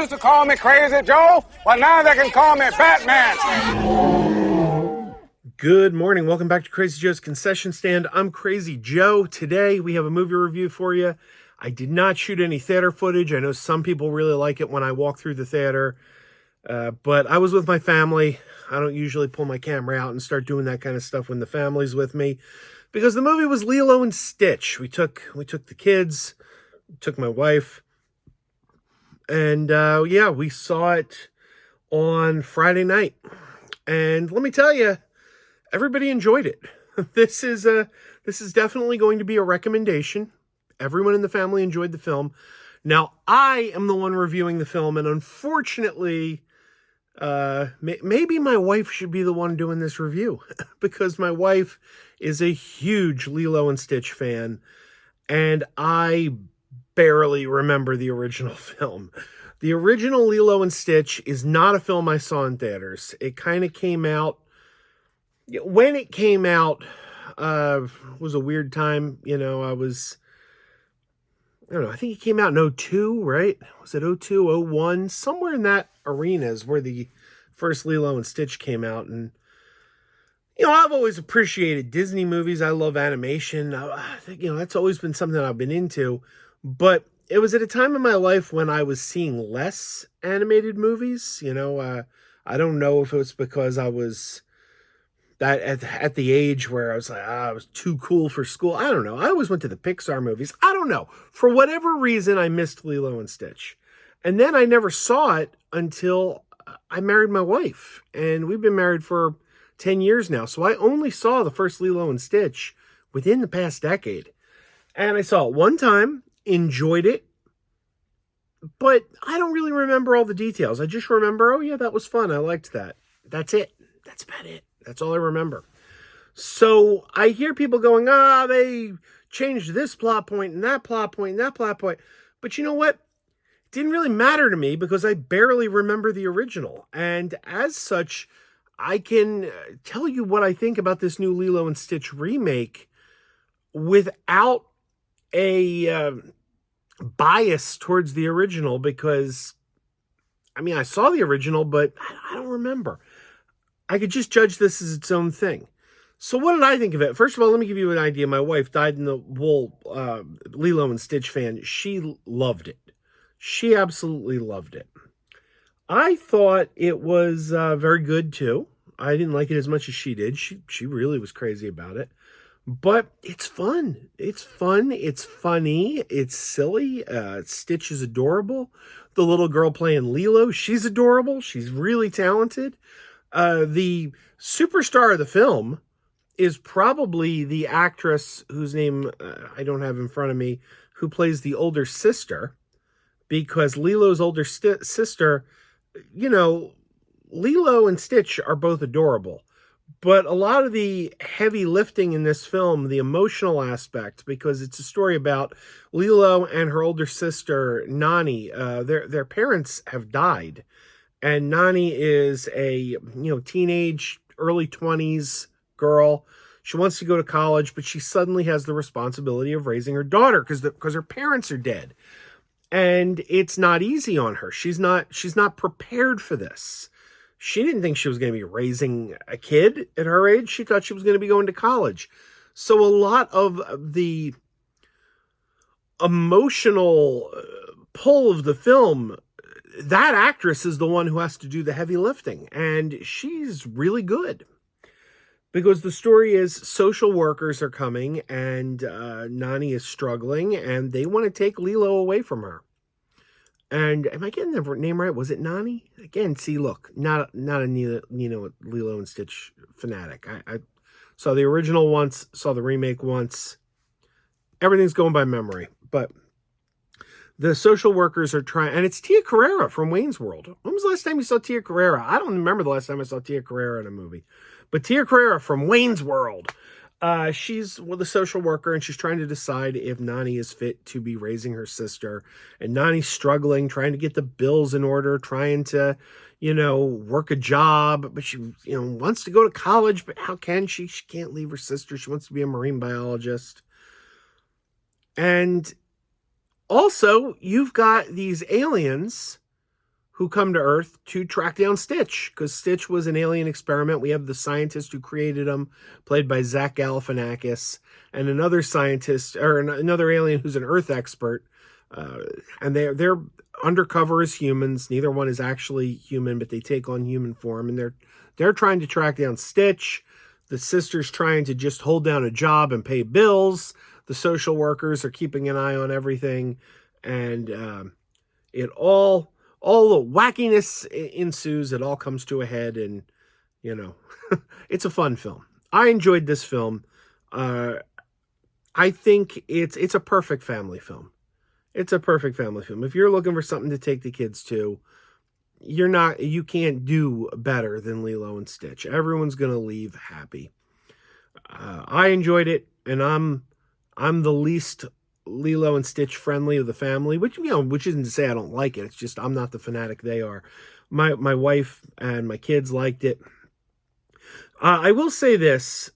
used to call me Crazy Joe, but now they can call me Batman. Good morning. Welcome back to Crazy Joe's Concession Stand. I'm Crazy Joe. Today we have a movie review for you. I did not shoot any theater footage. I know some people really like it when I walk through the theater, but I was with my family. I don't usually pull my camera out and start doing that kind of stuff when the family's with me, because the movie was Lilo and Stitch. We took the kids, took my wife, and we saw it on Friday night. And let me tell you, everybody enjoyed it. This is definitely going to be a recommendation. Everyone in the family enjoyed the film. Now, I am the one reviewing the film, and unfortunately, maybe my wife should be the one doing this review, because my wife is a huge Lilo and Stitch fan, and I barely remember the original film. The original Lilo and Stitch is not a film I saw in theaters. It kind of came out, when it came out, was a weird time. I don't know, I think it came out in 2002, right? Was it 2002, 2001? Somewhere in that arena is where the first Lilo and Stitch came out. And, I've always appreciated Disney movies. I love animation. I think, that's always been something I've been into. But it was at a time in my life when I was seeing less animated movies. I don't know if it was because I was that at the age where I was like, I was too cool for school. I don't know. I always went to the Pixar movies. I don't know. For whatever reason, I missed Lilo and Stitch. And then I never saw it until I married my wife. And we've been married for 10 years now. So I only saw the first Lilo and Stitch within the past decade. And I saw it one time, enjoyed it, but I don't really remember all the details. I just remember, oh yeah, that was fun. I liked that. That's it. That's about it. That's all I remember. So I hear people going, they changed this plot point and that plot point and that plot point. But you know what? It didn't really matter to me because I barely remember the original. And as such, I can tell you what I think about this new Lilo and Stitch remake without a bias towards the original, because, I saw the original, but I don't remember. I could just judge this as its own thing. So what did I think of it? First of all, let me give you an idea. My wife, dyed-in-the-wool Lilo and Stitch fan. She loved it. She absolutely loved it. I thought it was very good, too. I didn't like it as much as she did. She really was crazy about it. But it's fun. It's fun. It's funny. It's silly. Stitch is adorable. The little girl playing Lilo, she's adorable. She's really talented. The superstar of the film is probably the actress whose name I don't have in front of me, who plays the older sister, because Lilo's older sister, Lilo and Stitch are both adorable. But a lot of the heavy lifting in this film, the emotional aspect, because it's a story about Lilo and her older sister, Nani. Their parents have died. And Nani is a, teenage, early 20s girl. She wants to go to college, but she suddenly has the responsibility of raising her daughter because her parents are dead. And it's not easy on her. She's not prepared for this. She didn't think she was going to be raising a kid at her age. She thought she was going to be going to college. So a lot of the emotional pull of the film, that actress is the one who has to do the heavy lifting, and she's really good, because the story is social workers are coming, and Nani is struggling, and they want to take Lilo away from her. And am I getting the name right? Was it Nani? Again, see, look, not a Lilo and Stitch fanatic. I saw the original once, saw the remake once. Everything's going by memory, but the social workers are trying, and it's Tia Carrere from Wayne's World. When was the last time you saw Tia Carrere? I don't remember the last time I saw Tia Carrere in a movie. But Tia Carrere from Wayne's World. She's with a social worker, and she's trying to decide if Nani is fit to be raising her sister. And Nani's struggling, trying to get the bills in order, trying to, work a job. But she, wants to go to college, but how can she? She can't leave her sister. She wants to be a marine biologist. And also, you've got these aliens who come to Earth to track down Stitch, because Stitch was an alien experiment. We have the scientist who created him, played by Zach Galifianakis, and another scientist, or another alien who's an Earth expert. And they're undercover as humans. Neither one is actually human, but they take on human form, and they're trying to track down Stitch. The sister's trying to just hold down a job and pay bills. The social workers are keeping an eye on everything, and it all the wackiness ensues. It all comes to a head, and it's a fun film. I enjoyed this film. I think it's a perfect family film. It's a perfect family film. If you're looking for something to take the kids to, you can't do better than Lilo and Stitch. Everyone's gonna leave happy. I enjoyed it, and I'm the least Lilo and Stitch friendly of the family, which isn't to say I don't like it. It's just I'm not the fanatic they are. My wife and my kids liked it. I will say this: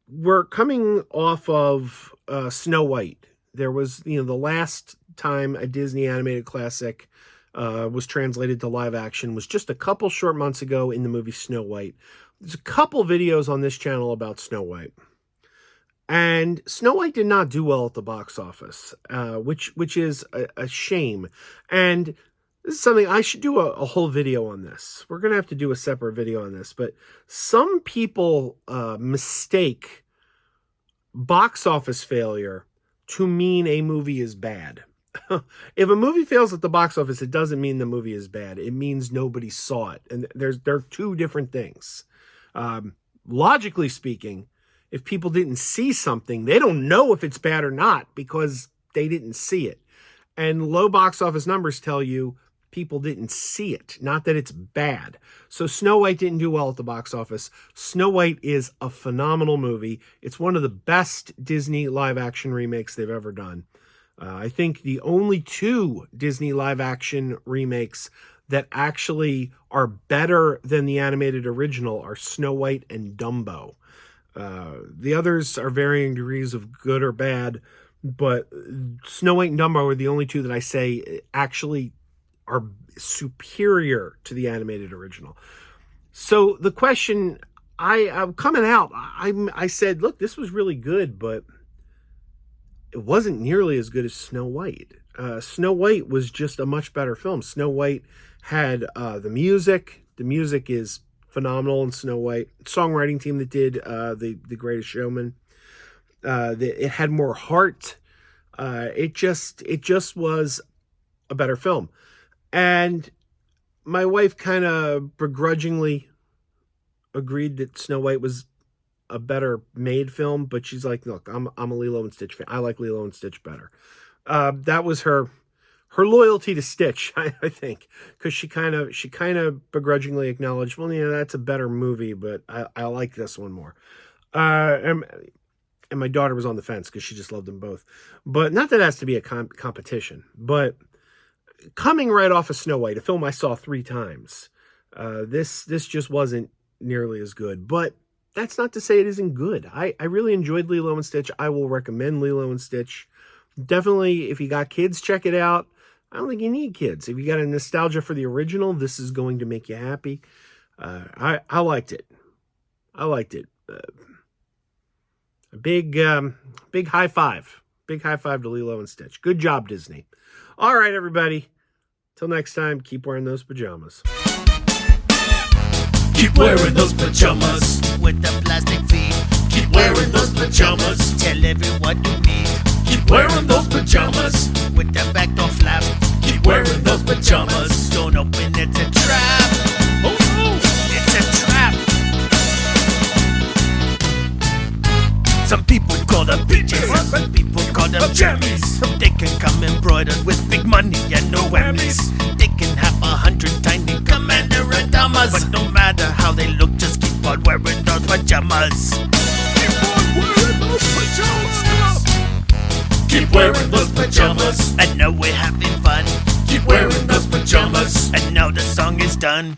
we're coming off of Snow White. There was the last time a Disney animated classic was translated to live action was just a couple short months ago in the movie Snow White. There's a couple videos on this channel about Snow White. And Snow White did not do well at the box office, which is a shame. And this is something I should do a whole video on this. We're going to have to do a separate video on this. But some people mistake box office failure to mean a movie is bad. If a movie fails at the box office, it doesn't mean the movie is bad. It means nobody saw it. And they're two different things. Logically speaking, if people didn't see something, they don't know if it's bad or not because they didn't see it. And low box office numbers tell you people didn't see it, not that it's bad. So Snow White didn't do well at the box office. Snow White is a phenomenal movie. It's one of the best Disney live action remakes they've ever done. I think the only two Disney live action remakes that actually are better than the animated original are Snow White and Dumbo. The others are varying degrees of good or bad, but Snow White and Dumbo are the only two that I say actually are superior to the animated original. So the question, I'm coming out, I said, look, this was really good, but it wasn't nearly as good as Snow White. Snow White was just a much better film. Snow White had the music. The music is phenomenal in Snow White. Songwriting team that did the Greatest Showman. It had more heart. It just was a better film. And my wife kind of begrudgingly agreed that Snow White was a better made film, but she's like, look, I'm a Lilo and Stitch fan. I like Lilo and Stitch better. That was her loyalty to Stitch, I think, because she kind of begrudgingly acknowledged, well, that's a better movie, but I like this one more. And my daughter was on the fence because she just loved them both. But not that it has to be a competition, but coming right off of Snow White, a film I saw 3 times, this just wasn't nearly as good. But that's not to say it isn't good. I really enjoyed Lilo and Stitch. I will recommend Lilo and Stitch. Definitely, if you got kids, check it out. I don't think you need kids. If you got a nostalgia for the original, this is going to make you happy. I liked it. I liked it. A big high five. Big high five to Lilo and Stitch. Good job, Disney. All right, everybody. Till next time, keep wearing those pajamas. Keep wearing those pajamas with the plastic feet. Keep wearing those pajamas. Tell everyone you meet. Keep wearing those pajamas with the back door flap. Keep wearing those pajamas. Don't open, it's a trap. Oh no, it's a trap. Some people call them PJs, some people call them jammies. They can come embroidered with big money and no whammies. They can have 100 tiny commander pajamas, but no matter how they look, just keep on wearing those pajamas. Keep on wearing those pajamas. Keep wearing those pajamas. And now we're having fun. Keep wearing those pajamas. And now the song is done.